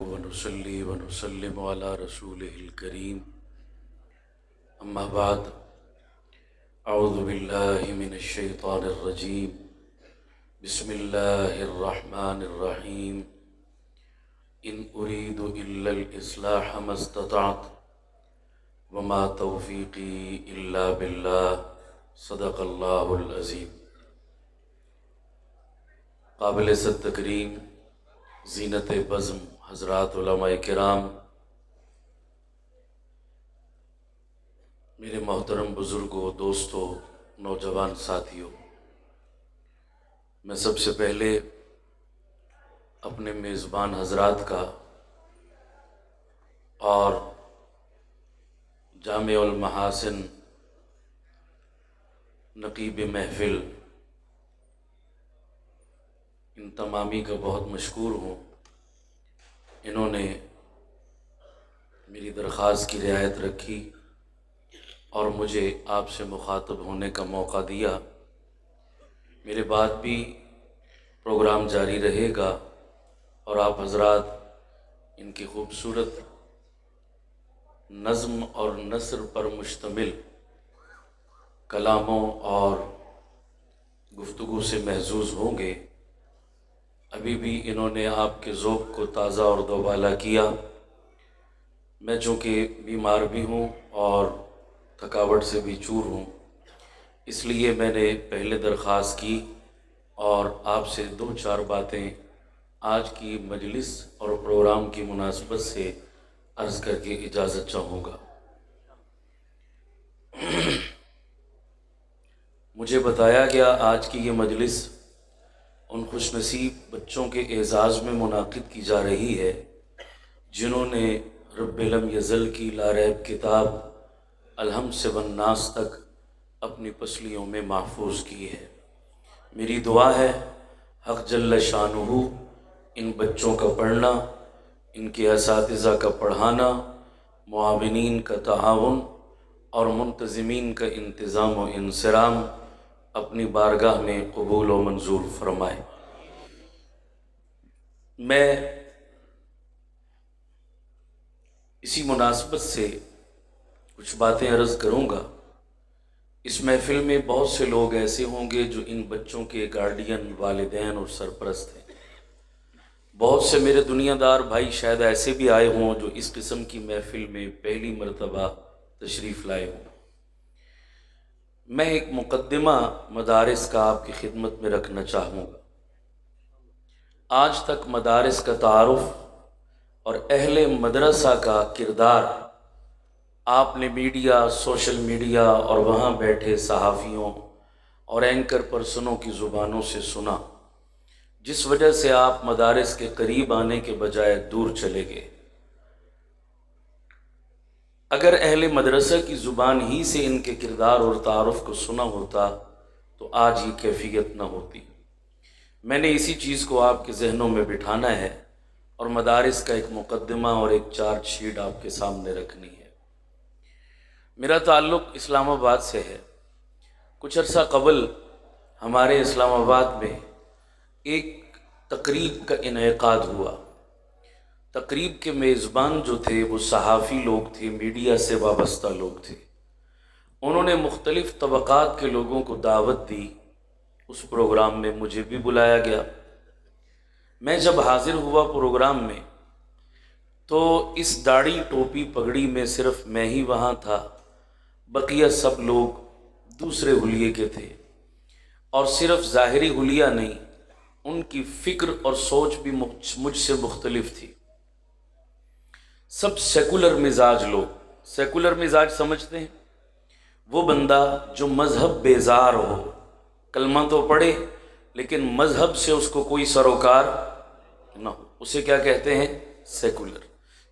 ونصلي ونسلم على رسوله الكريم أما بعد أعوذ بالله من الشيطان الرجيم بسم الله الرحمن الرحيم إن أريد إلا الإصلاح ما استطعت وما توفيقي إلا بالله صدق الله العظيم۔ قابل صد تکریم زینت بزم حضرات علماء کرام، میرے محترم بزرگوں، دوستوں، نوجوان ساتھیوں، میں سب سے پہلے اپنے میزبان حضرات کا اور جامع المحاسن نقیب محفل ان تمامی کا بہت مشکور ہوں۔ انہوں نے میری درخواست کی رعایت رکھی اور مجھے آپ سے مخاطب ہونے کا موقع دیا۔ میرے بعد بھی پروگرام جاری رہے گا اور آپ حضرات ان کی خوبصورت نظم اور نثر پر مشتمل کلاموں اور گفتگو سے محظوظ ہوں گے۔ ابھی بھی انہوں نے آپ کے ذوق کو تازہ اور دوبالا کیا۔ میں چونکہ بیمار بھی ہوں اور تھکاوٹ سے بھی چور ہوں، اس لیے میں نے پہلے درخواست کی اور آپ سے دو چار باتیں آج کی مجلس اور پروگرام کی مناسبت سے عرض کر کے اجازت چاہوں گا۔ مجھے بتایا گیا آج کی یہ مجلس ان خوش نصیب بچوں کے اعزاز میں منعقد کی جا رہی ہے جنہوں نے رب لم یزل کی لا ریب کتاب الحمد سے والناس تک اپنی پسلیوں میں محفوظ کی ہے۔ میری دعا ہے حق جل شانہ ان بچوں کا پڑھنا، ان کے اساتذہ کا پڑھانا، معاونین کا تعاون اور منتظمین کا انتظام و انصرام اپنی بارگاہ میں قبول و منظور فرمائے۔ میں اسی مناسبت سے کچھ باتیں عرض کروں گا۔ اس محفل میں بہت سے لوگ ایسے ہوں گے جو ان بچوں کے گارڈین، والدین اور سرپرست ہیں۔ بہت سے میرے دنیا دار بھائی شاید ایسے بھی آئے ہوں جو اس قسم کی محفل میں پہلی مرتبہ تشریف لائے ہوں۔ میں ایک مقدمہ مدارس کا آپ کی خدمت میں رکھنا چاہوں گا۔ آج تک مدارس کا تعارف اور اہل مدرسہ کا کردار آپ نے میڈیا، سوشل میڈیا اور وہاں بیٹھے صحافیوں اور اینکر پرسنوں کی زبانوں سے سنا، جس وجہ سے آپ مدارس کے قریب آنے کے بجائے دور چلے گئے۔ اگر اہل مدرسہ کی زبان ہی سے ان کے کردار اور تعارف کو سنا ہوتا تو آج یہ کیفیت نہ ہوتی۔ میں نے اسی چیز کو آپ کے ذہنوں میں بٹھانا ہے اور مدارس کا ایک مقدمہ اور ایک چارٹ شیٹ آپ کے سامنے رکھنی ہے۔ میرا تعلق اسلام آباد سے ہے۔ کچھ عرصہ قبل ہمارے اسلام آباد میں ایک تقریب کا انعقاد ہوا۔ تقریب کے میزبان جو تھے وہ صحافی لوگ تھے، میڈیا سے وابستہ لوگ تھے۔ انہوں نے مختلف طبقات کے لوگوں کو دعوت دی۔ اس پروگرام میں مجھے بھی بلایا گیا۔ میں جب حاضر ہوا پروگرام میں تو اس داڑھی ٹوپی پگڑی میں صرف میں ہی وہاں تھا، بقیہ سب لوگ دوسرے حلیے کے تھے، اور صرف ظاہری حلیہ نہیں، ان کی فکر اور سوچ بھی مجھ سے مختلف تھی۔ سب سیکولر مزاج لوگ۔ سیکولر مزاج سمجھتے ہیں؟ وہ بندہ جو مذہب بیزار ہو، کلمہ تو پڑھے لیکن مذہب سے اس کو کوئی سروکار نہ ہو، اسے کیا کہتے ہیں؟ سیکولر۔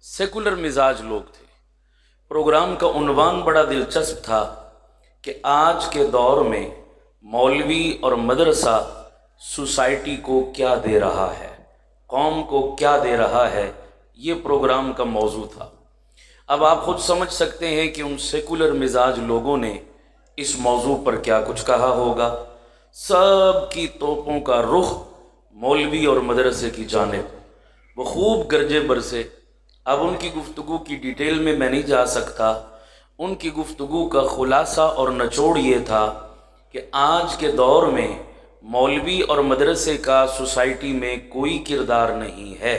سیکولر مزاج لوگ تھے۔ پروگرام کا عنوان بڑا دلچسپ تھا کہ آج کے دور میں مولوی اور مدرسہ سوسائٹی کو کیا دے رہا ہے، قوم کو کیا دے رہا ہے، یہ پروگرام کا موضوع تھا۔ اب آپ خود سمجھ سکتے ہیں کہ ان سیکولر مزاج لوگوں نے اس موضوع پر کیا کچھ کہا ہوگا۔ سب کی توپوں کا رخ مولوی اور مدرسے کی جانب، وہ خوب گرجے برسے۔ اب ان کی گفتگو کی ڈیٹیل میں میں نہیں جا سکتا، ان کی گفتگو کا خلاصہ اور نچوڑ یہ تھا کہ آج کے دور میں مولوی اور مدرسے کا سوسائٹی میں کوئی کردار نہیں ہے،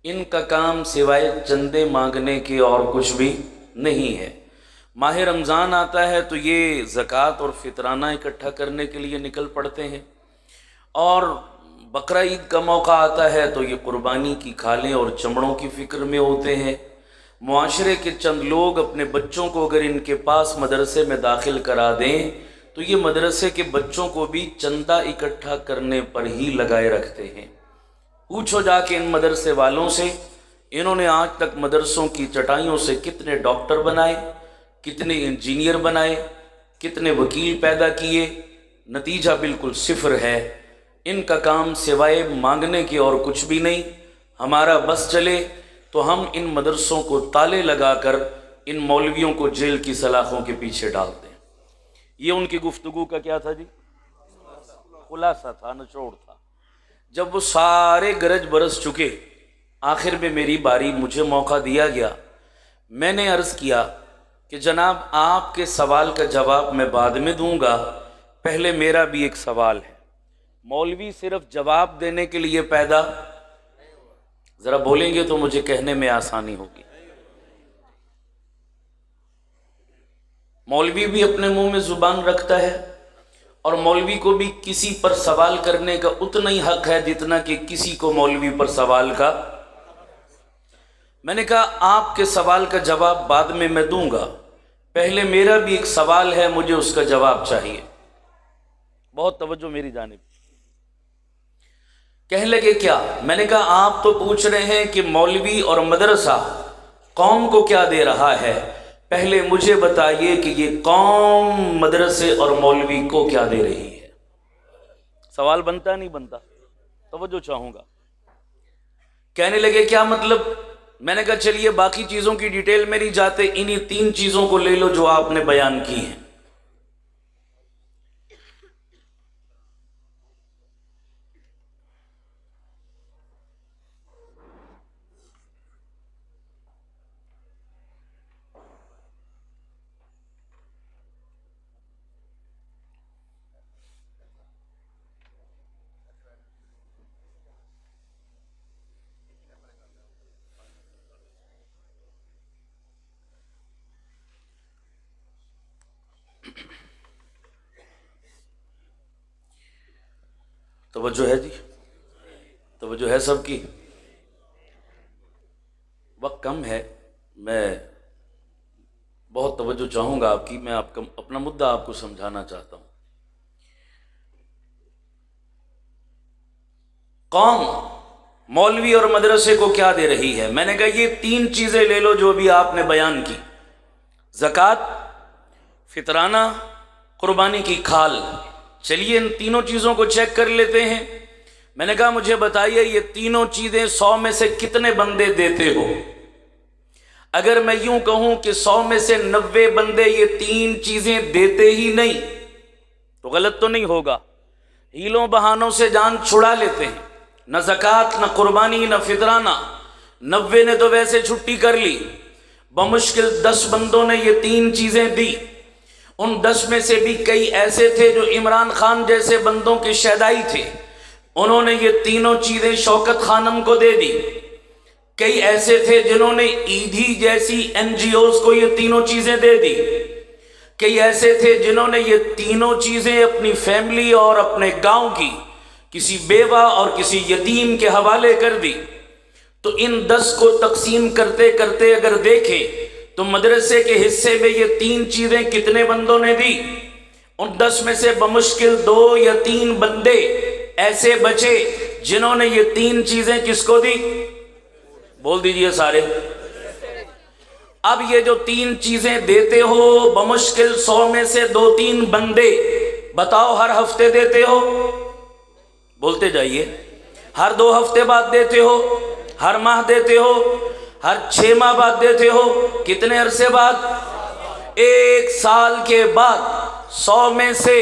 ان کا کام سوائے چندے مانگنے کے اور کچھ بھی نہیں ہے۔ ماہ رمضان آتا ہے تو یہ زکوٰۃ اور فطرانہ اکٹھا کرنے کے لیے نکل پڑتے ہیں، اور بقرہ عید کا موقع آتا ہے تو یہ قربانی کی کھالیں اور چمڑوں کی فکر میں ہوتے ہیں۔ معاشرے کے چند لوگ اپنے بچوں کو اگر ان کے پاس مدرسے میں داخل کرا دیں تو یہ مدرسے کے بچوں کو بھی چندہ اکٹھا کرنے پر ہی لگائے رکھتے ہیں۔ پوچھو جا کے ان مدرسے والوں سے، انہوں نے آج تک مدرسوں کی چٹائیوں سے کتنے ڈاکٹر بنائے، کتنے انجینئر بنائے، کتنے وکیل پیدا کیے؟ نتیجہ بالکل صفر ہے۔ ان کا کام سوائے مانگنے کے اور کچھ بھی نہیں۔ ہمارا بس چلے تو ہم ان مدرسوں کو تالے لگا کر ان مولویوں کو جیل کی سلاخوں کے پیچھے ڈال دیں۔ یہ ان کی گفتگو کا کیا تھا جی؟ خلاصہ تھا، نچوڑ تھا۔ جب وہ سارے گرج برس چکے، آخر میں میری باری، مجھے موقع دیا گیا۔ میں نے عرض کیا کہ جناب آپ کے سوال کا جواب میں بعد میں دوں گا، پہلے میرا بھی ایک سوال ہے۔ مولوی صرف جواب دینے کے لیے پیدا، ذرا بولیں گے تو مجھے کہنے میں آسانی ہوگی۔ مولوی بھی اپنے منہ میں زبان رکھتا ہے، اور مولوی کو بھی کسی پر سوال کرنے کا اتنا ہی حق ہے جتنا کہ کسی کو مولوی پر سوال کا۔ میں نے کہا آپ کے سوال کا جواب بعد میں دوں گا، پہلے میرا بھی ایک سوال ہے، مجھے اس کا جواب چاہیے۔ بہت توجہ میری جانب۔ کہنے لگے کیا؟ میں نے کہا آپ تو پوچھ رہے ہیں کہ مولوی اور مدرسہ قوم کو کیا دے رہا ہے، پہلے مجھے بتائیے کہ یہ قوم مدرسے اور مولوی کو کیا دے رہی ہے۔ سوال بنتا نہیں بنتا؟ توجہ چاہوں گا۔ کہنے لگے کیا مطلب؟ میں نے کہا چلیے باقی چیزوں کی ڈیٹیل میں نہیں جاتے، انہی 3 چیزوں کو لے لو جو آپ نے بیان کی ہیں۔ توجہ ہے جی؟ توجہ ہے سب کی؟ وقت کم ہے، میں بہت توجہ چاہوں گا آپ کی۔ میں آپ کا اپنا مدعا آپ کو سمجھانا چاہتا ہوں۔ قوم مولوی اور مدرسے کو کیا دے رہی ہے؟ میں نے کہا یہ 3 چیزیں لے لو جو بھی آپ نے بیان کی، زکوٰۃ، فطرانہ، قربانی کی کھال۔ چلیے ان تینوں چیزوں کو چیک کر لیتے ہیں۔ میں نے کہا مجھے بتائیے یہ تینوں چیزیں 100 میں سے کتنے بندے دیتے ہو؟ اگر میں یوں کہوں کہ 100 میں سے 90 بندے یہ 3 چیزیں دیتے ہی نہیں تو غلط تو نہیں ہوگا؟ ہیلوں بہانوں سے جان چھڑا لیتے ہیں، نہ زکوٰۃ، نہ قربانی، نہ فطرانہ۔ 90 نے تو ویسے چھٹی کر لی، بمشکل 10 بندوں نے یہ 3 چیزیں دی۔ ان 10 میں سے بھی کئی ایسے تھے جو عمران خان جیسے بندوں کے شیدائی تھے، انہوں نے یہ تینوں چیزیں شوکت خانم کو دے دی۔ کئی ایسے تھے جنہوں نے ایدھی جیسی NGOs کو یہ تینوں چیزیں دے دی۔ کئی ایسے تھے جنہوں نے یہ تینوں چیزیں اپنی فیملی اور اپنے گاؤں کی کسی بیوہ اور کسی یتیم کے حوالے کر دی۔ تو ان 10 کو تقسیم کرتے کرتے اگر دیکھیں تو مدرسے کے حصے میں یہ 3 چیزیں کتنے بندوں نے دی؟ ان 10 میں سے بمشکل 2 یا 3 بندے ایسے بچے جنہوں نے یہ 3 چیزیں کس کو دی؟ بول دیجئے سارے۔ اب یہ جو 3 چیزیں دیتے ہو بمشکل 100 میں سے 2-3 بندے، بتاؤ ہر ہفتے دیتے ہو؟ بولتے جائیے۔ ہر 2 ہفتے بعد دیتے ہو؟ ہر ماہ دیتے ہو؟ ہر 6 ماہ بعد دیتے ہو؟ کتنے عرصے بعد؟ 1 سال کے بعد 100 میں سے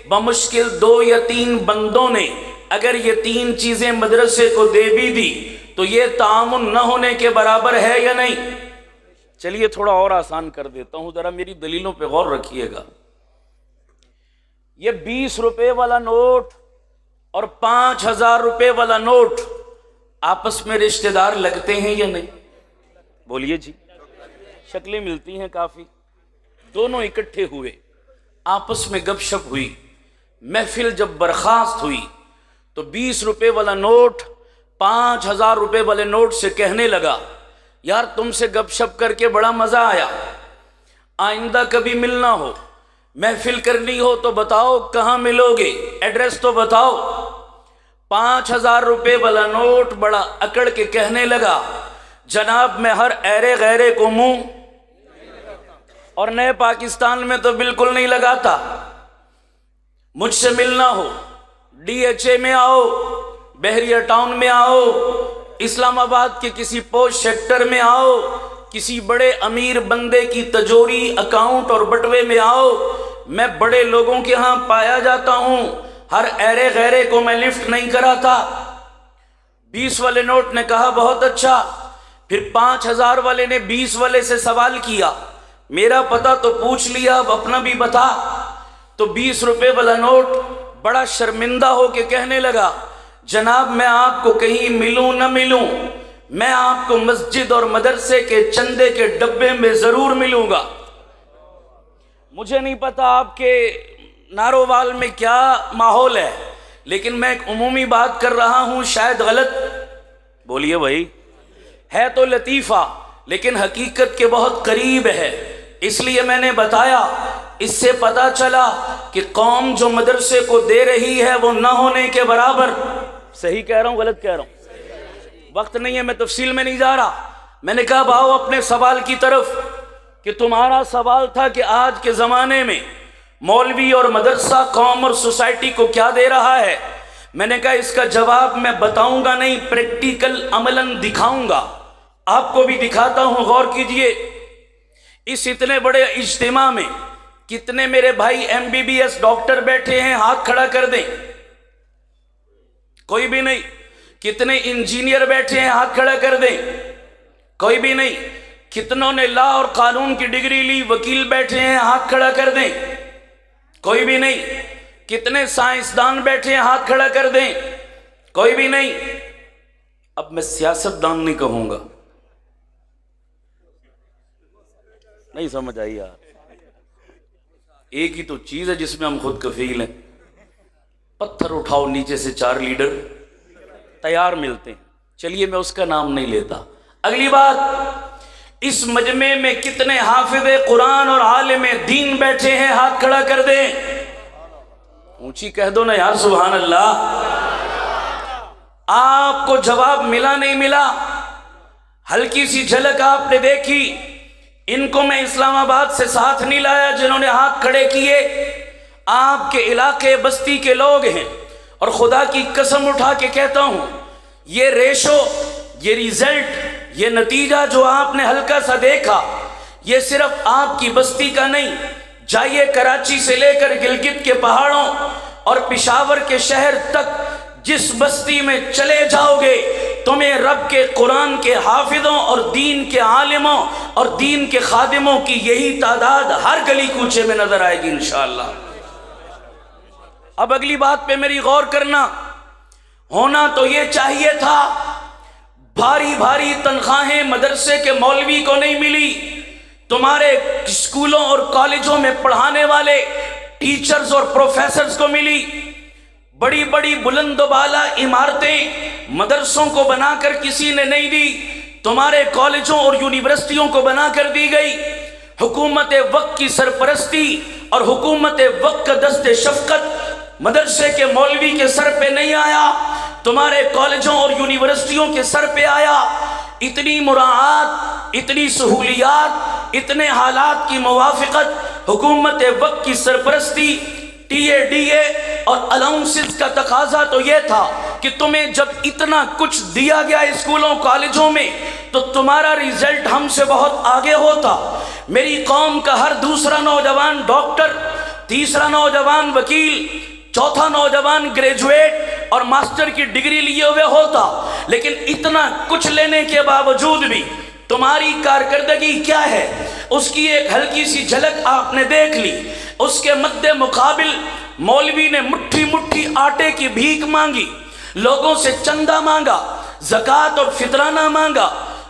بمشکل 2 یا 3 بندوں نے اگر یہ 3 چیزیں مدرسے کو دے بھی دی تو یہ تعاون نہ ہونے کے برابر ہے یا نہیں؟ چلیے تھوڑا اور آسان کر دیتا ہوں، ذرا میری دلیلوں پہ غور رکھیے گا۔ یہ 20 روپے والا نوٹ اور 5000 روپے والا نوٹ آپس میں رشتہ دار لگتے ہیں یا نہیں؟ بولیے جی، شکلیں ملتی ہیں کافی۔ دونوں اکٹھے ہوئے، آپس میں گپ شپ ہوئی، محفل جب برخاست ہوئی تو 20 روپے والا نوٹ 5000 روپے والے نوٹ سے کہنے لگا، یار تم سے گپ شپ کر کے بڑا مزہ آیا، آئندہ کبھی ملنا ہو، محفل کرنی ہو تو بتاؤ کہاں ملو گے، ایڈریس تو بتاؤ۔ 5000 روپے والا نوٹ بڑا اکڑ کے کہنے لگا، جناب میں ہر ایرے غیرے کو منہ اور نئے پاکستان میں تو بالکل نہیں لگاتا، مجھ سے ملنا ہو DHA میں آؤ، بحریہ ٹاؤن میں آؤ، اسلام آباد کے کسی پوش سیکٹر میں آؤ، کسی بڑے امیر بندے کی تجوری اکاؤنٹ اور بٹوے میں آؤ، میں بڑے لوگوں کے ہاں پایا جاتا ہوں، ہر ایرے غیرے کو میں لفٹ نہیں کراتا۔ 20 والے نوٹ نے کہا بہت اچھا، پھر 5000 والے نے 20 والے سے سوال کیا، میرا پتہ تو پوچھ لیا، اب اپنا بھی بتا۔ تو 20 روپے والا نوٹ بڑا شرمندہ ہو کے کہنے لگا، جناب میں آپ کو کہیں ملوں نہ ملوں، میں آپ کو مسجد اور مدرسے کے چندے کے ڈبے میں ضرور ملوں گا۔ مجھے نہیں پتا آپ کے نارووال میں کیا ماحول ہے، لیکن میں ایک عمومی بات کر رہا ہوں، شاید غلط، بولیے بھائی، ہے تو لطیفہ لیکن حقیقت کے بہت قریب ہے، اس لیے میں نے بتایا۔ اس سے پتا چلا کہ قوم جو مدرسے کو دے رہی ہے وہ نہ ہونے کے برابر۔ صحیح کہہ رہا ہوں غلط کہہ رہا ہوں؟ وقت نہیں ہے، میں تفصیل میں نہیں جا رہا۔ میں نے کہا باؤ اپنے سوال کی طرف، کہ تمہارا سوال تھا کہ آج کے زمانے میں مولوی اور مدرسہ قوم اور سوسائٹی کو کیا دے رہا ہے۔ میں نے کہا اس کا جواب میں بتاؤں گا نہیں، پریکٹیکل عملاً دکھاؤں گا، آپ کو بھی دکھاتا ہوں، غور کیجئے۔ اس اتنے بڑے اجتماع میں کتنے میرے بھائی MBBS ڈاکٹر بیٹھے ہیں؟ ہاتھ کھڑا کر دیں۔ کوئی بھی نہیں۔ کتنے انجینئر بیٹھے ہیں؟ ہاتھ کھڑا کر دیں۔ کوئی بھی نہیں۔ کتنوں نے لا اور قانون کی ڈگری لی؟ وکیل بیٹھے ہیں؟ ہاتھ کھڑا کر دیں۔ کوئی بھی نہیں۔ کتنے سائنسدان بیٹھے ہیں؟ ہاتھ کھڑا کر دیں۔ کوئی بھی نہیں۔ اب میں سیاستدان نہیں کہوں گا، نہیں سمجھ آئی یار، ایک ہی تو چیز ہے جس میں ہم خود کفیل ہیں۔ پتھر اٹھاؤ نیچے سے 4 لیڈر تیار ملتے ہیں، چلیے میں اس کا نام نہیں لیتا۔ اگلی بات، اس مجمع میں کتنے حافظ قرآن اور عالم دین بیٹھے ہیں؟ ہاتھ کھڑا کر دیں۔ اونچی کہہ دو نا یار سبحان اللہ۔ آپ کو جواب ملا نہیں ملا؟ ہلکی سی جھلک آپ نے دیکھی۔ ان کو میں اسلام آباد سے ساتھ نہیں لایا جنہوں نے ہاتھ کھڑے کیے، آپ کے علاقے بستی کے لوگ ہیں، اور خدا کی قسم اٹھا کے کہتا ہوں یہ ریشو، یہ ریزلٹ، یہ نتیجہ جو آپ نے ہلکا سا دیکھا، یہ صرف آپ کی بستی کا نہیں، جائیے کراچی سے لے کر گلگت کے پہاڑوں اور پشاور کے شہر تک، جس بستی میں چلے جاؤ گے تمہیں رب کے قرآن کے حافظوں اور دین کے عالموں اور دین کے خادموں کی یہی تعداد ہر گلی کوچے میں نظر آئے گی انشاءاللہ۔ اب اگلی بات پہ میری غور کرنا، ہونا تو یہ چاہیے تھا بھاری بھاری تنخواہیں مدرسے کے مولوی کو نہیں ملی، تمہارے اسکولوں اور کالجوں میں پڑھانے والے ٹیچرز اور پروفیسرز کو ملی، بڑی بڑی بلند و بالا عمارتیں مدرسوں کو بنا کر کسی نے نہیں دی، تمہارے کالجوں اور یونیورسٹیوں کو بنا کر دی گئی۔ حکومت وقت کی سرپرستی اور حکومت وقت کا دست شفقت مدرسے کے مولوی کے سر پہ نہیں آیا، تمہارے کالجوں اور یونیورسٹیوں کے سر پہ آیا۔ اتنی مراعات، اتنی سہولیات، اتنے حالات کی موافقت، حکومت وقت کی سرپرستی، TADA اور الاؤنسز کا تقاضا تو یہ تھا کہ تمہیں جب اتنا کچھ دیا گیا اسکولوں کالجوں میں تو تمہارا ریزلٹ ہم سے بہت آگے ہوتا۔ میری قوم کا ہر دوسرا نوجوان ڈاکٹر، تیسرا نوجوان وکیل، چوتھا نوجوان گریجویٹ، اور ماسٹر کی ڈگری لیے ہوئے ہوتا، لیکن اتنا کچھ لینے کے باوجود بھی تمہاری کارکردگی کیا ہے اس کی ایک ہلکی سی جھلک آپ نے دیکھ لی۔ اس کے مد مقابل مولوی نے مٹھی مٹھی آٹے کی بھیک مانگی، لوگوں سے چندہ مانگا، زکوٰۃ اور فطرانہ مانگا،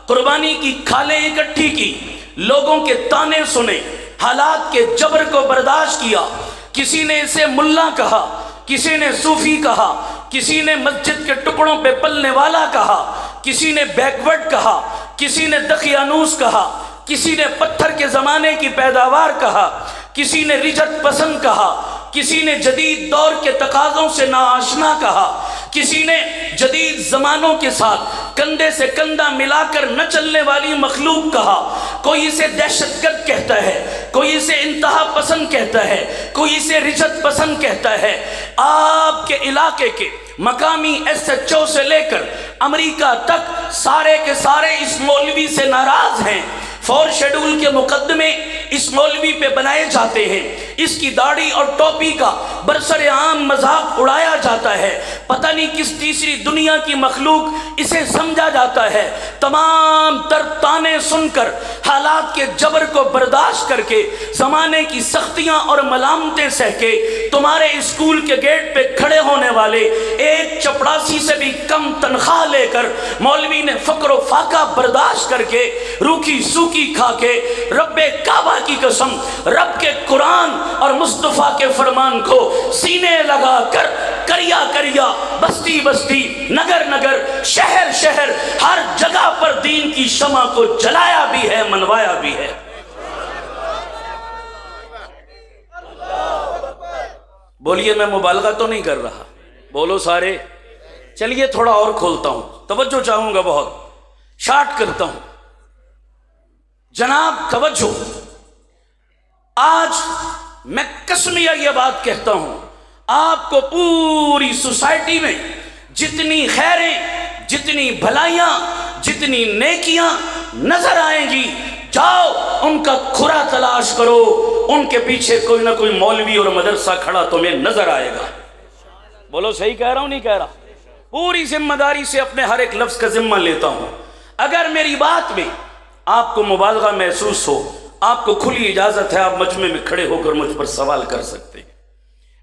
قربانی کی کھالیں اکٹھی کی، لوگوں کے تانے سنے، حالات کے جبر کو برداشت کیا۔ کسی نے اسے ملا کہا، کسی نے صوفی کہا، کسی نے مسجد کے ٹکڑوں پہ پلنے والا کہا، کسی نے بیکورڈ کہا، کسی نے دقیانوس کہا، کسی نے پتھر کے زمانے کی پیداوار کہا، کسی نے رجت پسند کہا، کسی نے جدید دور کے تقاضوں سے ناآشنا کہا، کسی نے جدید زمانوں کے ساتھ کندھے سے کندھا ملا کر نہ چلنے والی مخلوق کہا۔ کوئی اسے دہشت گرد کہتا ہے، کوئی اسے انتہا پسند کہتا ہے، کوئی اسے رجت پسند کہتا ہے۔ آپ کے علاقے کے مقامی SHO سے لے کر امریکہ تک سارے کے سارے اس مولوی سے ناراض ہیں۔ 4 شیڈول کے مقدمے اس مولوی پہ بنائے جاتے ہیں، اس کی داڑھی اور ٹوپی کا برسر عام مذاق اڑایا جاتا ہے، پتہ نہیں کس تیسری دنیا کی مخلوق اسے سمجھا جاتا ہے۔ تمام تر تانے سن کر، حالات کے جبر کو برداشت کر کے، زمانے کی سختیاں اور ملامتیں سہ کے، تمہارے اسکول کے گیٹ پہ کھڑے ہونے والے ایک چپڑاسی سے بھی کم تنخواہ لے کر مولوی نے فقر و فاقہ برداشت کر کے، روکھی سوکھی کھا کے، رب کعبہ کی قسم، رب کے قرآن اور مصطفیٰ کے فرمان کو سینے لگا کر کریا کریا، بستی بستی، نگر نگر، شہر شہر، ہر جگہ پر دین کی شمع کو جلایا بھی ہے، منوایا بھی ہے۔ بولیے، میں مبالغہ تو نہیں کر رہا، بولو سارے۔ چلیے تھوڑا اور کھولتا ہوں، توجہ چاہوں گا، بہت شارٹ کرتا ہوں۔ جناب توجہ، آج میں قسمیہ یہ بات کہتا ہوں، آپ کو پوری سوسائٹی میں جتنی خیریں، جتنی بھلائیاں، جتنی نیکیاں نظر آئیں گی، جاؤ ان کا کھرا تلاش کرو، ان کے پیچھے کوئی نہ کوئی مولوی اور مدرسہ کھڑا تمہیں نظر آئے گا۔ بولو صحیح کہہ رہا ہوں نہیں کہہ رہا؟ پوری ذمہ داری سے اپنے ہر ایک لفظ کا ذمہ لیتا ہوں۔ اگر میری بات میں آپ کو مبالغہ محسوس ہو، آپ کو کھلی اجازت ہے، آپ مجمع میں کھڑے ہو کر مجھ پر سوال کر سکتے ہیں۔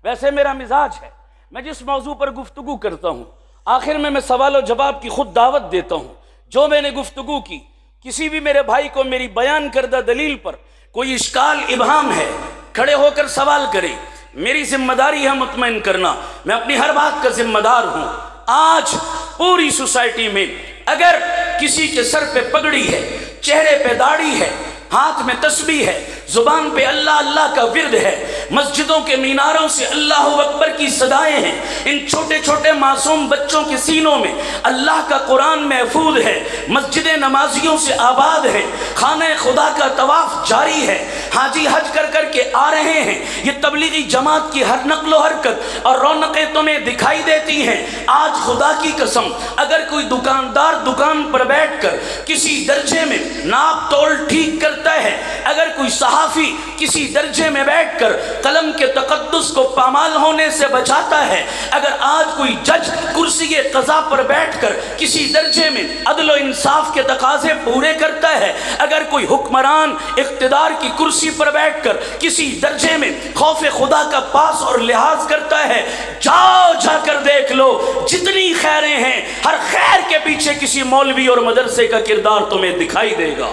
ویسے میرا مزاج ہے، میں جس موضوع پر گفتگو کرتا ہوں آخر میں سوال و جواب کی خود دعوت دیتا ہوں۔ جو میں نے گفتگو کی، کسی بھی میرے بھائی کو میری بیان کردہ دلیل پر کوئی اشکال ابہام ہے، کھڑے ہو کر سوال کریں۔ میری ذمہ داری ہے مطمئن کرنا، میں اپنی ہر بات کا ذمہ دار ہوں۔ آج پوری سوسائٹی میں اگر کسی کے سر پہ پگڑی ہے، چہرے پہ داڑھی ہے، ہاتھ میں تسبیح ہے، زبان پہ اللہ اللہ کا ورد ہے، مسجدوں کے میناروں سے اللہ اکبر کی صدائیں ہیں، ان چھوٹے چھوٹے معصوم بچوں کے سینوں میں اللہ کا قرآن محفوظ ہے، مسجد نمازیوں سے آباد ہے، خانہ خدا کا طواف جاری ہے، حاجی حج کر کر کے آ رہے ہیں۔ یہ تبلیغی جماعت کی ہر نقل و حرکت اور رونقیں تمہیں دکھائی دیتی ہیں۔ آج خدا کی قسم اگر کوئی دکاندار دکان پر بیٹھ کر کسی درجے میں ناپ تول ٹھیک کرتا ہے، اگر کوئی صحافی کسی درجے میں بیٹھ کر قلم کے تقدس کو پامال ہونے سے بچاتا ہے، اگر آج کوئی جج کرسی قضا پر بیٹھ کر کسی درجے میں عدل و انصاف کے تقاضے پورے کرتا ہے، اگر کوئی حکمران اقتدار کی کرسی پر بیٹھ کر کسی درجے میں خوف خدا کا پاس اور لحاظ کرتا ہے، جاؤ جا کر دیکھ لو، جتنی خیریں ہیں ہر خیر کے پیچھے کسی مولوی اور مدرسے کا کردار تمہیں دکھائی دے گا۔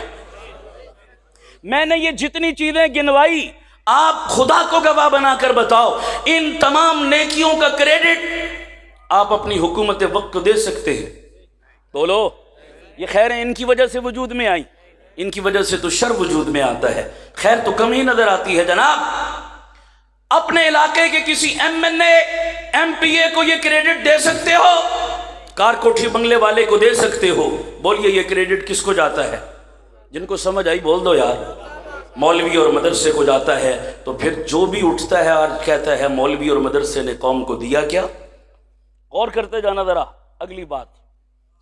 میں نے یہ جتنی چیزیں گنوائی، آپ خدا کو گواہ بنا کر بتاؤ، ان تمام نیکیوں کا کریڈٹ آپ اپنی حکومت وقت کو دے سکتے ہیں؟ بولو، یہ خیریں ان کی وجہ سے وجود میں آئیں، ان کی وجہ سے تو شر وجود میں آتا ہے، خیر تو کم ہی نظر آتی ہے۔ جناب اپنے علاقے کے کسی MLA MP کو یہ کریڈٹ دے سکتے ہو؟ کار کوٹھی بنگلے والے کو دے سکتے ہو؟ بولیے یہ کریڈٹ کس کو جاتا ہے؟ جن کو سمجھ آئی بول دو یار۔ مولوی اور مدرسے کو جاتا ہے۔ تو پھر جو بھی اٹھتا ہے اور کہتا ہے مولوی اور مدرسے نے قوم کو دیا کیا؟ غور کرتے جانا ذرا، اگلی بات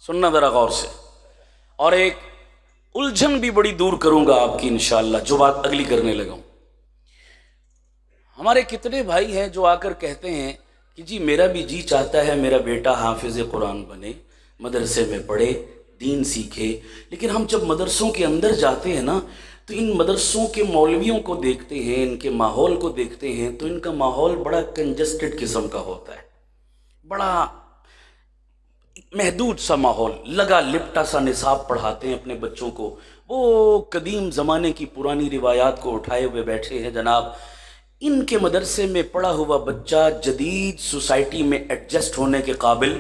سننا ذرا غور سے، اور ایک الجھن بھی بڑی دور کروں گا آپ کی انشاءاللہ جو بات اگلی کرنے لگا ہوں۔ ہمارے کتنے بھائی ہیں جو آ کر کہتے ہیں کہ جی میرا بھی جی چاہتا ہے میرا بیٹا حافظ قرآن بنے، مدرسے میں پڑھے، دین سیکھے، لیکن ہم جب مدرسوں کے اندر جاتے ہیں نا تو ان مدرسوں کے مولویوں کو دیکھتے ہیں، ان کے ماحول کو دیکھتے ہیں تو ان کا ماحول بڑا کنجسٹڈ قسم کا ہوتا ہے، بڑا محدود سا ماحول، لگا لپٹا سا نصاب پڑھاتے ہیں اپنے بچوں کو، وہ قدیم زمانے کی پرانی روایات کو اٹھائے ہوئے بیٹھے ہیں جناب۔ ان کے مدرسے میں پڑھا ہوا بچہ جدید سوسائٹی میں ایڈجسٹ ہونے کے قابل،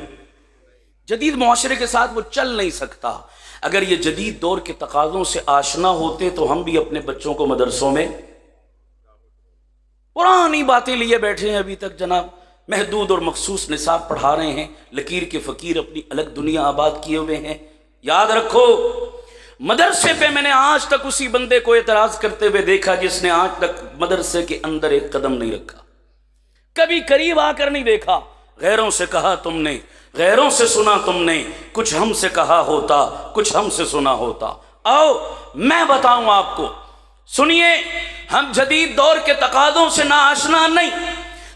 جدید معاشرے کے ساتھ وہ چل نہیں سکتا۔ اگر یہ جدید دور کے تقاضوں سے آشنا ہوتے تو ہم بھی اپنے بچوں کو مدرسوں میں پرانی باتیں لیے بیٹھے ہیں ابھی تک جناب، محدود اور مخصوص نصاب پڑھا رہے ہیں، لکیر کے فقیر اپنی الگ دنیا آباد کیے ہوئے ہیں۔ یاد رکھو مدرسے پہ میں نے آج تک اسی بندے کو اعتراض کرتے ہوئے دیکھا جس نے آج تک مدرسے کے اندر ایک قدم نہیں رکھا، کبھی قریب آ کر نہیں دیکھا۔ غیروں سے کہا تم نے، غیروں سے سنا تم نے، کچھ ہم سے کہا ہوتا، کچھ ہم سے سنا ہوتا۔ آؤ میں بتاؤں آپ کو، سنیے، ہم جدید دور کے تقاضوں سے ناآشنا نہیں،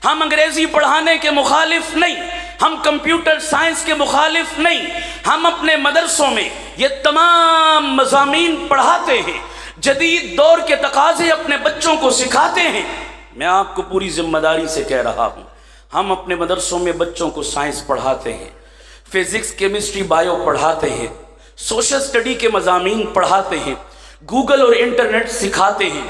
ہم انگریزی پڑھانے کے مخالف نہیں، ہم کمپیوٹر سائنس کے مخالف نہیں، ہم اپنے مدرسوں میں یہ تمام مضامین پڑھاتے ہیں، جدید دور کے تقاضے اپنے بچوں کو سکھاتے ہیں۔ میں آپ کو پوری ذمہ داری سے کہہ رہا ہوں، ہم اپنے مدرسوں میں بچوں کو سائنس پڑھاتے ہیں، فزکس، کیمسٹری، بایو پڑھاتے ہیں، سوشل سٹڈی کے مضامین پڑھاتے ہیں، گوگل اور انٹرنیٹ سکھاتے ہیں۔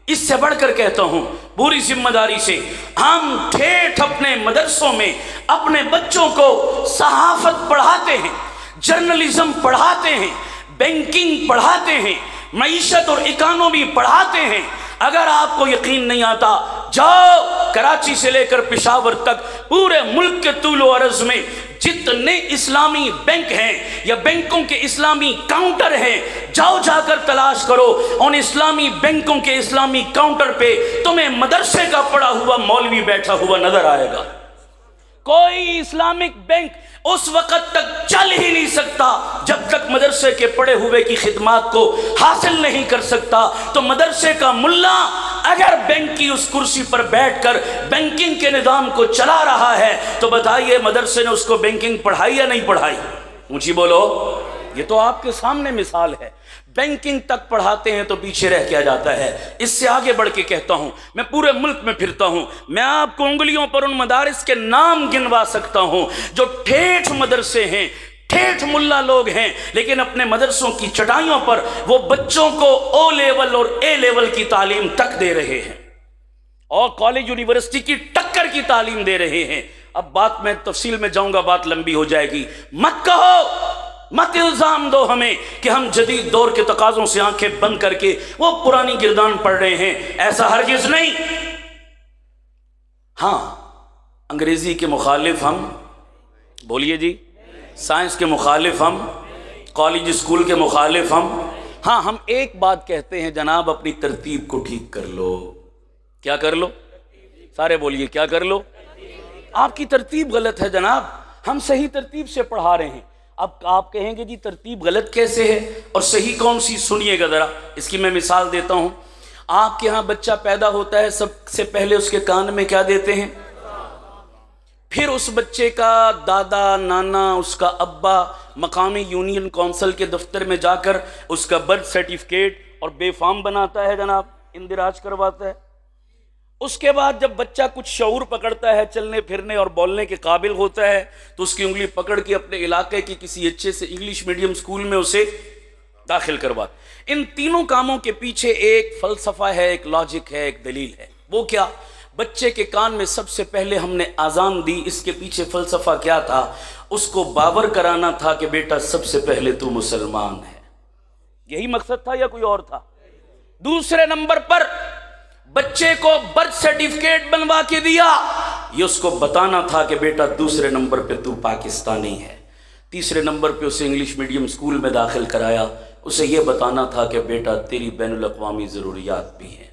اس سے بڑھ کر کہتا ہوں پوری ذمہ داری سے، ہم ٹھیٹھ اپنے مدرسوں میں اپنے بچوں کو صحافت پڑھاتے ہیں، جرنلزم پڑھاتے ہیں، بینکنگ پڑھاتے ہیں، معیشت اور اکانومی پڑھاتے ہیں۔ اگر آپ کو یقین نہیں آتا، جاؤ کراچی سے لے کر پشاور تک پورے ملک کے طول و عرض میں جتنے اسلامی بینک ہیں یا بینکوں کے اسلامی کاؤنٹر ہیں، جاؤ جا کر تلاش کرو، ان اسلامی بینکوں کے اسلامی کاؤنٹر پہ تمہیں مدرسے کا پڑھا ہوا مولوی بیٹھا ہوا نظر آئے گا۔ کوئی اسلامک بینک اس وقت تک چل ہی نہیں سکتا جب تک مدرسے کے پڑھے ہوئے کی خدمات کو حاصل نہیں کر سکتا۔ تو مدرسے کا ملا اگر بینک کی اس کرسی پر بیٹھ کر بینکنگ کے نظام کو چلا رہا ہے تو بتائیے مدرسے نے اس کو بینکنگ پڑھائی یا نہیں پڑھائی؟ اونچی بولو۔ یہ تو آپ کے سامنے مثال ہے، بینکنگ تک پڑھاتے ہیں تو پیچھے رہ کیا جاتا ہے۔ اس سے آگے بڑھ کے کہتا ہوں، میں پورے ملک میں پھرتا ہوں، میں آپ کو انگلیوں پر ان مدارس کے نام گنوا سکتا ہوں جو ٹھیٹھ مدرسے ہیں، ٹھیٹھ ملا لوگ ہیں، لیکن اپنے مدرسوں کی چٹائیوں پر وہ بچوں کو او لیول اور اے لیول کی تعلیم تک دے رہے ہیں اور کالج یونیورسٹی کی ٹکر کی تعلیم دے رہے ہیں۔ اب بات میں تفصیل میں جاؤں گا، بات لمبی ہو جائے گی۔ مت کہو، مت الزام دو ہمیں کہ ہم جدید دور کے تقاضوں سے آنکھیں بند کر کے وہ پرانی گردان پڑھ رہے ہیں، ایسا ہرگز نہیں۔ ہاں انگریزی کے مخالف ہم، بولیے جی، سائنس کے مخالف ہم، کالج اسکول کے مخالف ہم۔ ہاں ہم ایک بات کہتے ہیں جناب، اپنی ترتیب کو ٹھیک کر لو۔ کیا کر لو؟ سارے بولیے، کیا کر لو؟ آپ کی ترتیب غلط ہے جناب، ہم صحیح ترتیب سے پڑھا رہے ہیں۔ اب آپ کہیں گے جی ترتیب غلط کیسے ہے اور صحیح کون سی؟ سنیے گا ذرا، اس کی میں مثال دیتا ہوں۔ آپ کے ہاں بچہ پیدا ہوتا ہے، سب سے پہلے اس کے کان میں کیا دیتے ہیں؟ پھر اس بچے کا دادا، نانا، اس کا ابا مقامی یونین کونسل کے دفتر میں جا کر اس کا برتھ سرٹیفکیٹ اور بے فارم بناتا ہے جناب، اندراج کرواتا ہے۔ اس کے بعد جب بچہ کچھ شعور پکڑتا ہے، چلنے پھرنے اور بولنے کے قابل ہوتا ہے، تو اس کی انگلی پکڑ کے اپنے علاقے کی کسی اچھے سے انگلش میڈیم سکول میں اسے داخل کرواتا۔ ان تینوں کاموں کے پیچھے ایک فلسفہ ہے، ایک لاجک ہے، ایک دلیل ہے۔ وہ کیا؟ بچے کے کان میں سب سے پہلے ہم نے اذان دی، اس کے پیچھے فلسفہ کیا تھا؟ اس کو باور کرانا تھا کہ بیٹا سب سے پہلے تو مسلمان ہے۔ یہی مقصد تھا یا کوئی اور تھا؟ دوسرے نمبر پر بچے کو برتھ سرٹیفکیٹ بنوا کے دیا، یہ اس کو بتانا تھا کہ بیٹا دوسرے نمبر پہ تو پاکستانی ہے۔ تیسرے نمبر پہ اسے انگلش میڈیم سکول میں داخل کرایا، اسے یہ بتانا تھا کہ بیٹا تیری بین الاقوامی ضروریات بھی ہیں۔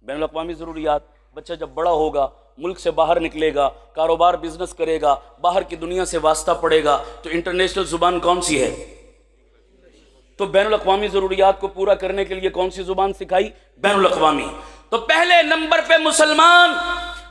بین الاقوامی ضروریات، بچہ جب بڑا ہوگا، ملک سے باہر نکلے گا، کاروبار بزنس کرے گا، باہر کی دنیا سے واسطہ پڑے گا، تو انٹرنیشنل زبان کون سی ہے؟ تو بین الاقوامی ضروریات کو پورا کرنے کے لیے کون سی زبان سکھائی؟ بین الاقوامی۔ تو پہلے نمبر پہ مسلمان،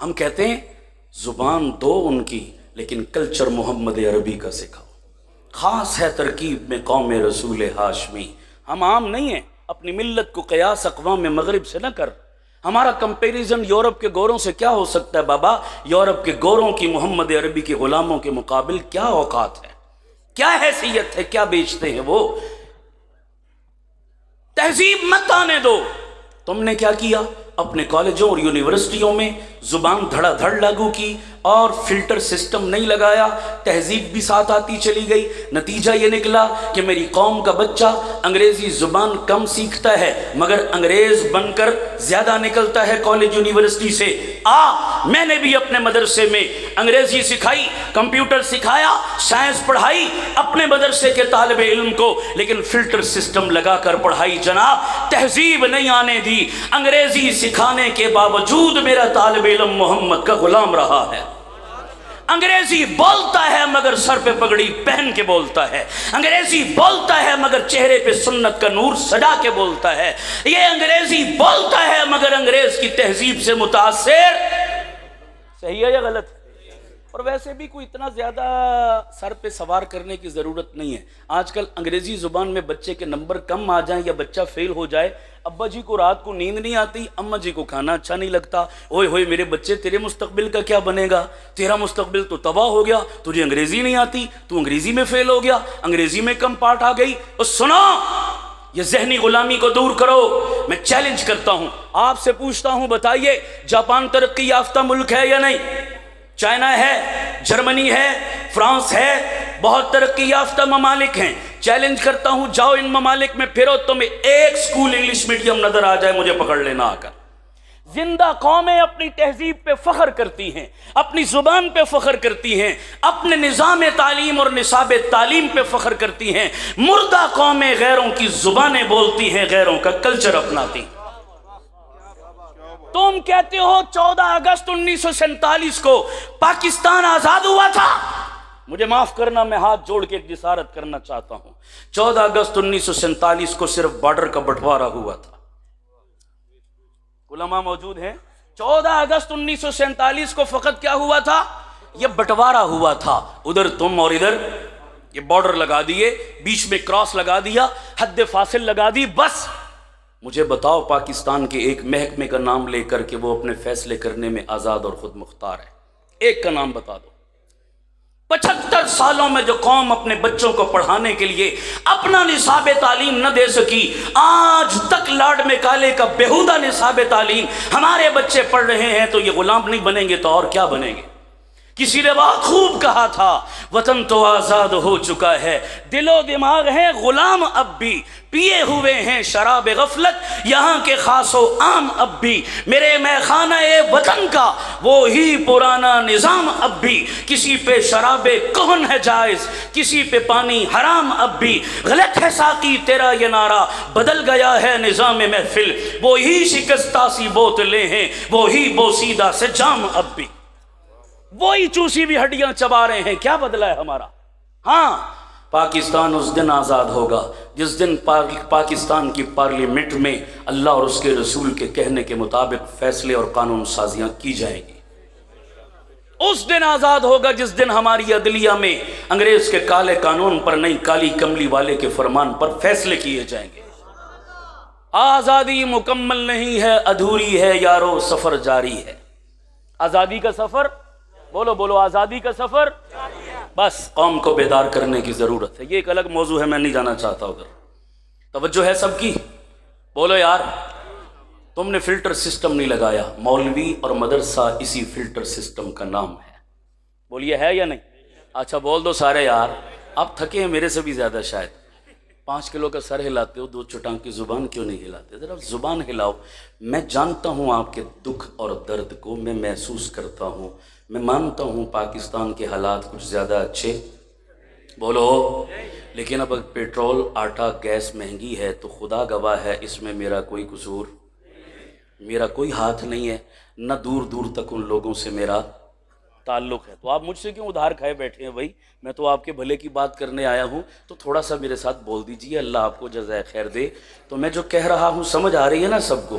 ہم کہتے ہیں زبان دو ان کی لیکن کلچر محمد عربی کا سکھاؤ، خاص ہے ترکیب میں قوم رسول ہاشمی۔ ہم عام نہیں ہیں، اپنی ملت کو قیاس اقوام مغرب سے نہ کر۔ ہمارا کمپیریزن یورپ کے گوروں سے کیا ہو سکتا ہے بابا؟ یورپ کے گوروں کی محمد عربی کے غلاموں کے مقابل کیا اوقات ہے، کیا حیثیت ہے، کیا بیچتے ہیں وہ؟ تہذیب مت آنے دو۔ تم نے کیا کیا؟ اپنے کالجوں اور یونیورسٹیوں میں زبان دھڑا دھڑ لاگو کی اور فلٹر سسٹم نہیں لگایا، تہذیب بھی ساتھ آتی چلی گئی۔ نتیجہ یہ نکلا کہ میری قوم کا بچہ انگریزی زبان کم سیکھتا ہے مگر انگریز بن کر زیادہ نکلتا ہے کالج یونیورسٹی سے۔ میں نے بھی اپنے مدرسے میں انگریزی سکھائی، کمپیوٹر سکھایا، سائنس پڑھائی اپنے مدرسے کے طالب علم کو، لیکن فلٹر سسٹم لگا کر پڑھائی جناب، تہذیب نہیں آنے دی۔ انگریزی سکھانے کے باوجود میرا طالب علم محمد کا غلام رہا ہے۔ انگریزی بولتا ہے مگر سر پہ پگڑی پہن کے بولتا ہے، انگریزی بولتا ہے مگر چہرے پہ سنت کا نور سجا کے بولتا ہے، یہ انگریزی بولتا ہے مگر انگریز کی تہذیب سے متاثر۔ صحیح ہے یا غلط؟ اور ویسے بھی کوئی اتنا زیادہ سر پہ سوار کرنے کی ضرورت نہیں ہے۔ آج کل انگریزی زبان میں بچے کے نمبر کم آ جائیں یا بچہ فیل ہو جائے، ابا جی کو رات کو نیند نہیں آتی، اماں جی کو کھانا اچھا نہیں لگتا، اوئے ہوئے میرے بچے تیرے مستقبل کا کیا بنے گا، تیرا مستقبل تو تباہ ہو گیا، تجھے انگریزی نہیں آتی، تو انگریزی میں فیل ہو گیا، انگریزی میں کم پارٹ آ گئی۔ اور سنو، یہ ذہنی غلامی کو دور کرو۔ میں چیلنج کرتا ہوں، آپ سے پوچھتا ہوں، بتائیے جاپان ترقی یافتہ ملک ہے یا نہیں؟ چائنا ہے، جرمنی ہے، فرانس ہے، بہت ترقی یافتہ ممالک ہیں۔ چیلنج کرتا ہوں، جاؤ ان ممالک میں پھرو، تمہیں ایک سکول انگلش میڈیم نظر آ جائے، مجھے پکڑ لینا آ کر۔ زندہ قومیں اپنی تہذیب پہ فخر کرتی ہیں، اپنی زبان پہ فخر کرتی ہیں، اپنے نظام تعلیم اور نصاب تعلیم پہ فخر کرتی ہیں۔ مردہ قومیں غیروں کی زبانیں بولتی ہیں، غیروں کا کلچر اپناتی ہیں۔ تم کہتے ہو 14 اگست 1947 کو پاکستان آزاد ہوا تھا۔ مجھے معاف کرنا، میں ہاتھ جوڑ کے ایک جسارت کرنا چاہتا ہوں، 14 اگست 1947 کو صرف بارڈر کا بٹوارا ہوا تھا۔ علماء موجود ہیں، 14 اگست 1947 کو فقط کیا ہوا تھا؟ یہ بٹوارا ہوا تھا۔ ادھر تم اور ادھر یہ بارڈر لگا دیے، بیچ میں کراس لگا دیا، حد فاصل لگا دی، بس۔ مجھے بتاؤ پاکستان کے ایک محکمے کا نام لے کر کہ وہ اپنے فیصلے کرنے میں آزاد اور خود مختار ہے، ایک کا نام بتا دو۔ 75 سالوں میں جو قوم اپنے بچوں کو پڑھانے کے لیے اپنا نصاب تعلیم نہ دے سکی، آج تک لاڈ میں کالے کا بیہودہ نصاب تعلیم ہمارے بچے پڑھ رہے ہیں، تو یہ غلام نہیں بنیں گے تو اور کیا بنیں گے؟ کسی نے بہت خوب کہا تھا، وطن تو آزاد ہو چکا ہے، دل و دماغ ہے غلام اب بھی، پیے ہوئے ہیں شراب غفلت یہاں کے خاص و عام اب بھی، میرے میخانہ وطن کا وہی پرانا نظام اب بھی، کسی پہ شراب کہن ہے جائز، کسی پہ پانی حرام اب بھی، غلط ہے ساقی تیرا یہ نعرہ، بدل گیا ہے نظام محفل، وہی شکستہ سی بوتلیں ہیں، وہی بوسیدہ سے جام اب بھی، وہی چوسی بھی ہڈیاں چبا رہے ہیں، کیا بدلا ہے ہمارا؟ ہاں، پاکستان اس دن آزاد ہوگا جس دن پاکستان کی پارلیمنٹ میں اللہ اور اس کے رسول کے کہنے کے مطابق فیصلے اور قانون سازیاں کی جائیں گی۔ اس دن آزاد ہوگا جس دن ہماری عدلیہ میں انگریز کے کالے قانون پر نہیں، کالی کملی والے کے فرمان پر فیصلے کیے جائیں گے۔ آزادی مکمل نہیں ہے، ادھوری ہے یارو، سفر جاری ہے۔ آزادی کا سفر، بولو بولو، آزادی کا سفر، بس قوم کو بیدار کرنے کی ضرورت ہے۔ یہ ایک الگ موضوع ہے، میں نہیں جانا چاہتا ادھر، توجہ ہے سب کی؟ بولو یار، تم نے فلٹر سسٹم نہیں لگایا، مولوی اور مدرسہ اسی فلٹر سسٹم کا نام ہے، بولیے ہے یا نہیں؟ اچھا بول دو سارے یار، آپ تھکے ہیں میرے سے بھی زیادہ شاید، 5 کلو کا سر ہلاتے ہو، 2 چٹان کی زبان کیوں نہیں ہلاتے؟ ذرا زبان ہلاؤ۔ میں جانتا ہوں آپ کے دکھ اور درد کو، میں محسوس کرتا ہوں، میں مانتا ہوں پاکستان کے حالات کچھ زیادہ اچھے، بولو، لیکن اب پیٹرول، آٹا، گیس مہنگی ہے تو خدا گواہ ہے اس میں میرا کوئی قصور، میرا کوئی ہاتھ نہیں ہے، نہ دور دور تک ان لوگوں سے میرا تعلق ہے۔ تو آپ مجھ سے کیوں ادھار کھائے بیٹھے ہیں بھائی؟ میں تو آپ کے بھلے کی بات کرنے آیا ہوں، تو تھوڑا سا میرے ساتھ بول دیجئے، اللہ آپ کو جزائے خیر دے۔ تو میں جو کہہ رہا ہوں سمجھ آ رہی ہے نا سب کو؟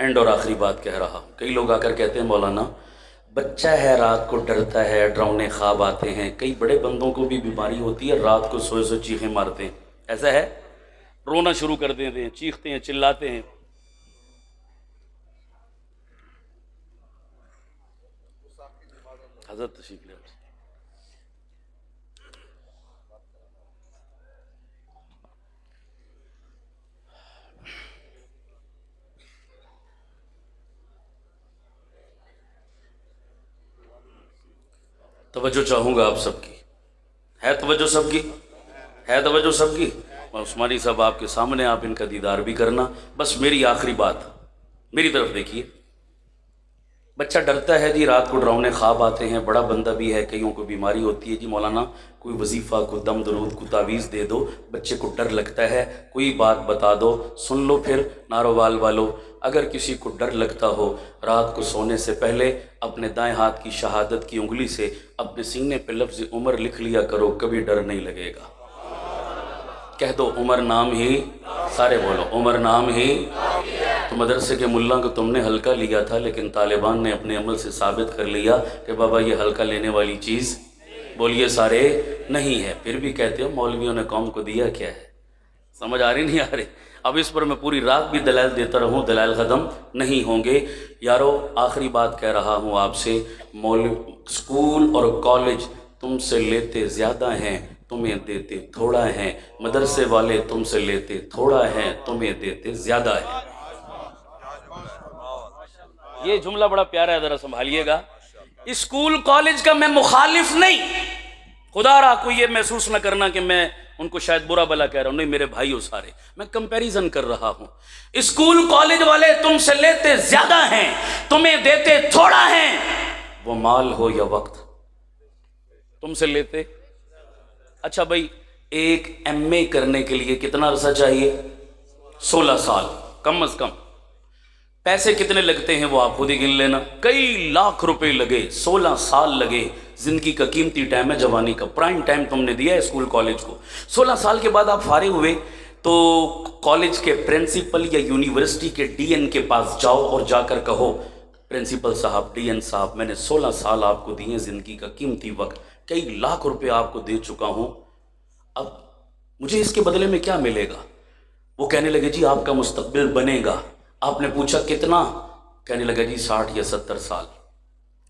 اینڈ اور آخری بات کہہ رہا ہوں. کئی لوگ آ کر کہتے ہیں مولانا بچہ ہے رات کو ڈرتا ہے، ڈراؤنے خواب آتے ہیں. کئی بڑے بندوں کو بھی بیماری ہوتی ہے، رات کو سوئے سوئے چیخیں مارتے ہیں. ایسا ہے، رونا شروع کر دیتے ہیں، چیختے ہیں، چلاتے ہیں. حضرت تشریف لے. توجہ چاہوں گا آپ سب کی. ہے توجہ سب کی؟ ہے توجہ سب کی؟ عثمانی صاحب آپ کے سامنے، آپ ان کا دیدار بھی کرنا. بس میری آخری بات، میری طرف دیکھیے. بچہ ڈرتا ہے جی، رات کو ڈراؤنے خواب آتے ہیں، بڑا بندہ بھی ہے، کئیوں کو بیماری ہوتی ہے. جی مولانا کوئی وظیفہ، کوئی دم درود، کوئی تعویذ دے دو. بچے کو ڈر لگتا ہے، کوئی بات بتا دو. سن لو پھر ناروال والو، اگر کسی کو ڈر لگتا ہو، رات کو سونے سے پہلے اپنے دائیں ہاتھ کی شہادت کی انگلی سے اپنے سینے پہ لفظ عمر لکھ لیا کرو، کبھی ڈر نہیں لگے گا. کہہ دو عمر نام ہی، سارے بولو عمر نام ہی. تو مدرسے کے ملا کو تم نے ہلکا لیا تھا، لیکن طالبان نے اپنے عمل سے ثابت کر لیا کہ بابا یہ ہلکا لینے والی چیز، بولیے سارے، نہیں ہے. پھر بھی کہتے ہو مولویوں نے قوم کو دیا کیا ہے. سمجھ آ رہی نہیں آ رہی؟ اب اس پر میں پوری رات بھی دلائل دیتا رہوں، دلائل ختم نہیں ہوں گے. یارو آخری بات کہہ رہا ہوں آپ سے، اسکول اور کالج تم سے لیتے زیادہ ہیں، تمہیں دیتے تھوڑا ہیں. مدرسے والے تم سے لیتے تھوڑا ہیں، تمہیں دیتے زیادہ ہیں. یہ جملہ بڑا پیارا ہے، ذرا سنبھالیے گا. اسکول کالج کا میں مخالف نہیں، خدا را کو یہ محسوس نہ کرنا کہ میں ان کو شاید برا بلا کہہ رہا ہوں. نہیں میرے بھائی ہو سارے، میں کمپیریزن کر رہا ہوں. اسکول کالج والے تم سے لیتے زیادہ ہیں، تمہیں دیتے تھوڑا ہیں. وہ مال ہو یا وقت، تم سے لیتے. اچھا بھائی، ایک ایم اے کرنے کے لیے کتنا عرصہ چاہیے؟ 16 سال کم از کم. پیسے کتنے لگتے ہیں وہ آپ خود ہی گن لینا. کئی لاکھ روپے لگے، 16 سال لگے. زندگی کا قیمتی ٹائم ہے، جوانی کا پرائم ٹائم تم نے دیا ہے اسکول کالج کو. 16 سال کے بعد آپ فارغ ہوئے تو کالج کے پرنسپل یا یونیورسٹی کے ڈی این کے پاس جاؤ اور جا کر کہو پرنسپل صاحب، ڈی این صاحب، میں نے 16 سال آپ کو دیے، زندگی کا قیمتی وقت، کئی لاکھ روپے آپ کو دے چکا ہوں، اب مجھے اس کے بدلے میں کیا ملے گا؟ وہ کہنے لگے جی آپ کا مستقبل بنے گا. آپ نے پوچھا کتنا؟ کہنے لگا جی 60 یا 70 سال.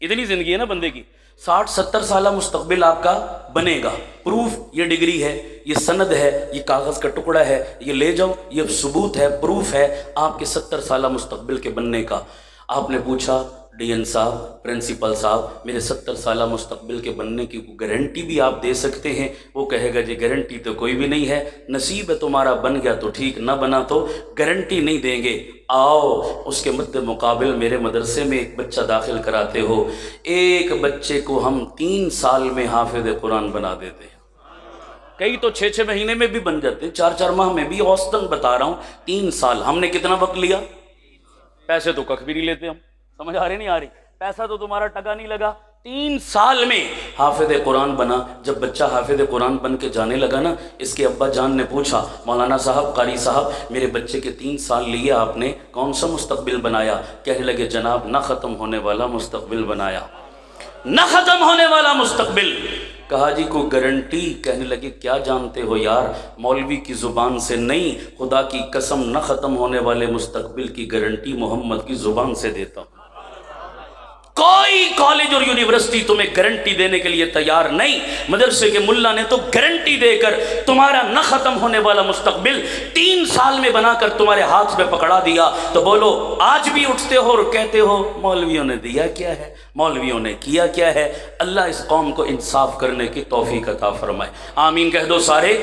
اتنی زندگی ہے نا بندے کی، 60-70 سالہ مستقبل آپ کا بنے گا. پروف یہ ڈگری ہے، یہ سند ہے، یہ کاغذ کا ٹکڑا ہے، یہ لے جاؤ، یہ ثبوت ہے، پروف ہے آپ کے 70 سالہ مستقبل کے بننے کا. آپ نے پوچھا ڈی این صاحب، پرنسپل صاحب، میرے 70 سالہ مستقبل کے بننے کی گارنٹی بھی آپ دے سکتے ہیں؟ وہ کہے گا جی گارنٹی تو کوئی بھی نہیں ہے، نصیب ہے تمہارا، بن گیا تو ٹھیک، نہ بنا تو گارنٹی نہیں دیں گے. آؤ اس کے مد مقابل میرے مدرسے میں ایک بچہ داخل کراتے ہو، ایک بچے کو ہم 3 سال میں حافظ قرآن بنا دیتے ہیں. کئی تو 6 مہینے میں بھی بن جاتے ہیں، 4 ماہ میں بھی. اوسطاً بتا رہا ہوں 3 سال. ہم نے کتنا وقت لیا؟ پیسے تو کخ بھی نہیں لیتے ہم. سمجھ آ رہی نہیں آ رہی؟ پیسہ تو تمہارا ٹکا نہیں لگا. 3 سال میں حافظ قرآن بنا. جب بچہ حافظ قرآن بن کے جانے لگا نا، اس کے ابا جان نے پوچھا مولانا صاحب، قاری صاحب، میرے بچے کے 3 سال لیے آپ نے، کون سا مستقبل بنایا؟ کہنے لگے جناب نہ ختم ہونے والا مستقبل بنایا. نہ ختم ہونے والا مستقبل. کہا جی کوئی گارنٹی؟ کہنے لگے کیا جانتے ہو یار، مولوی کی زبان سے نہیں، خدا کی قسم نہ ختم ہونے والے مستقبل کی گارنٹی محمد کی زبان سے دیتا ہوں. کوئی کالج اور یونیورسٹی تمہیں گارنٹی دینے کے لیے تیار نہیں. مدرسے کے ملا نے تو گارنٹی دے کر تمہارا نہ ختم ہونے والا مستقبل 3 سال میں بنا کر تمہارے ہاتھ میں پکڑا دیا. تو بولو آج بھی اٹھتے ہو اور کہتے ہو مولویوں نے دیا کیا ہے، مولویوں نے کیا کیا ہے. اللہ اس قوم کو انصاف کرنے کی توفیق عطا فرمائے. آمین کہہ دو سارے.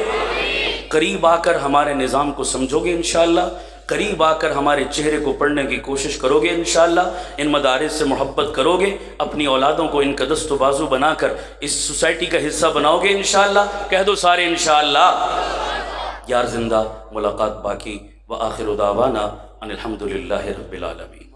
قریب آ کر ہمارے نظام کو سمجھو گے انشاءاللہ، قریب آ کر ہمارے چہرے کو پڑھنے کی کوشش کرو گے انشاءاللہ، ان مدارس سے محبت کرو گے، اپنی اولادوں کو ان کا دست و بازو بنا کر اس سوسائٹی کا حصہ بناؤ گے انشاءاللہ. کہہ دو سارے انشاءاللہ. یار زندہ، ملاقات باقی. وآخر دعوانا ان الحمدللہ رب العالمین.